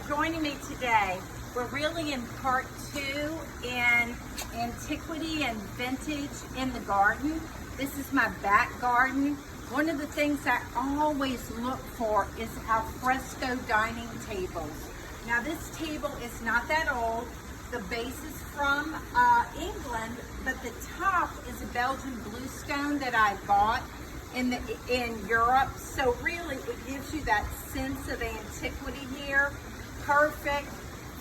joining me today. We're really in part 2 in antiquity and vintage in the garden. This is my back garden. One of the things I always look for is alfresco dining tables. Now this table is not that old. The base is from England, but the top is a Belgian bluestone that I bought in Europe. So really it gives you that sense of antiquity here. Perfect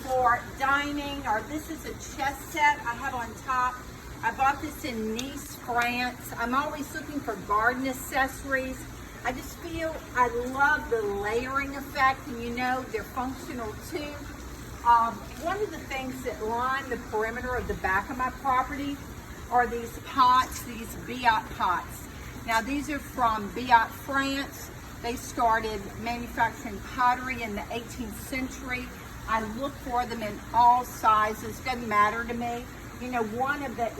for dining, or this is a chess set I have on top. I bought this in Nice, France. I'm always looking for garden accessories. I just feel I love the layering effect, and you know they're functional too. One of the things that line the perimeter of the back of my property are these pots, these Biot pots. Now these are from Biot, France. They started manufacturing pottery in the 18th century. I look for them in all sizes, doesn't matter to me. You know, one of the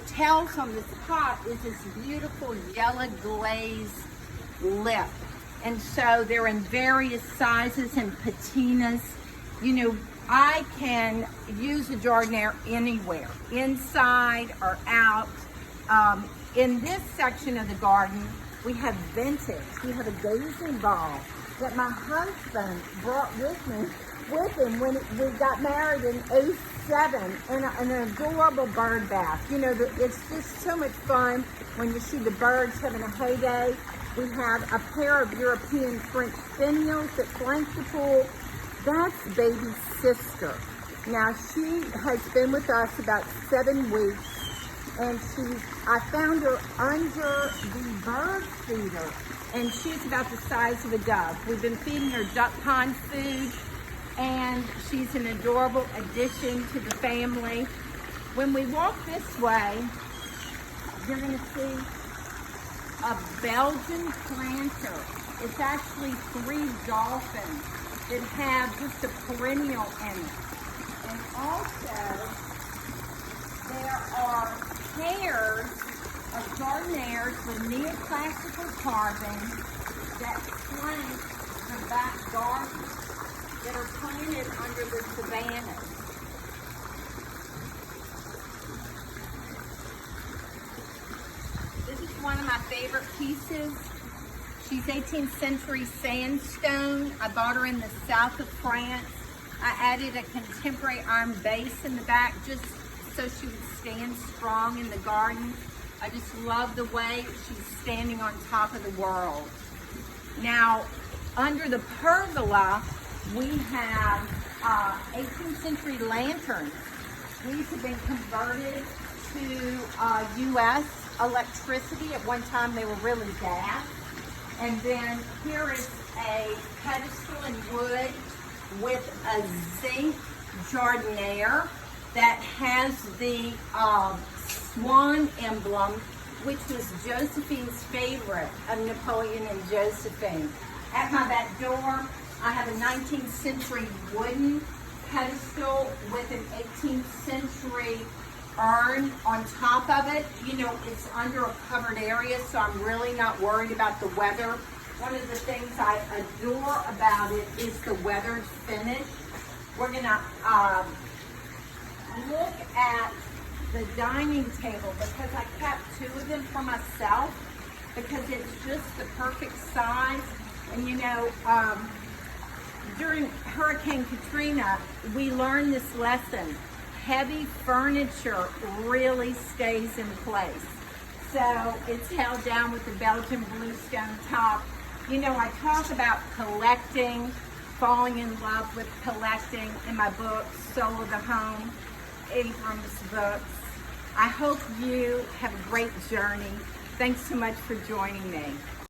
tails on this pot is this beautiful yellow glaze lip. And so they're in various sizes and patinas. You know, I can use a jardiniere anywhere, inside or out. In this section of the garden, we have vintage. We have a gazing ball that my husband brought with him when we got married in '07, and an adorable bird bath. You know, it's just so much fun when you see the birds having a heyday. We have a pair of European French finials that flank the pool. That's baby's sister. Now she has been with us about 7 weeks, and I found her under the bird feeder, and she's about the size of a dove. We've been feeding her duck pond food, and she's an adorable addition to the family. When we walk this way, you're gonna see a Belgian planter. It's actually 3 dolphins that have just a perennial in it. And also, there are pairs of jardinières with neoclassical carving that flank the back garden that are planted under the savannas. This is one of my favorite pieces. She's 18th century sandstone. I bought her in the south of France. I added a contemporary iron base in the back just so she would stand strong in the garden. I just love the way she's standing on top of the world. Now, under the pergola, we have 18th century lanterns. These have been converted to U.S. electricity. At one time, they were really gas. And then here is a pedestal in wood with a zinc jardiniere that has the swan emblem, which was Josephine's favorite of Napoleon and Josephine. At my back door, I have a 19th century wooden pedestal with an 18th century urn on top of it. You know, it's under a covered area, so I'm really not worried about the weather. One of the things I adore about it is the weathered finish. We're gonna look at the dining table because I kept 2 of them for myself because it's just the perfect size. And you know, during Hurricane Katrina, we learned this lesson. Heavy furniture really stays in place. So it's held down with the Belgian bluestone top. You know, I talk about collecting, falling in love with collecting in my book, Soul of the Home, Abram's books. I hope you have a great journey. Thanks so much for joining me.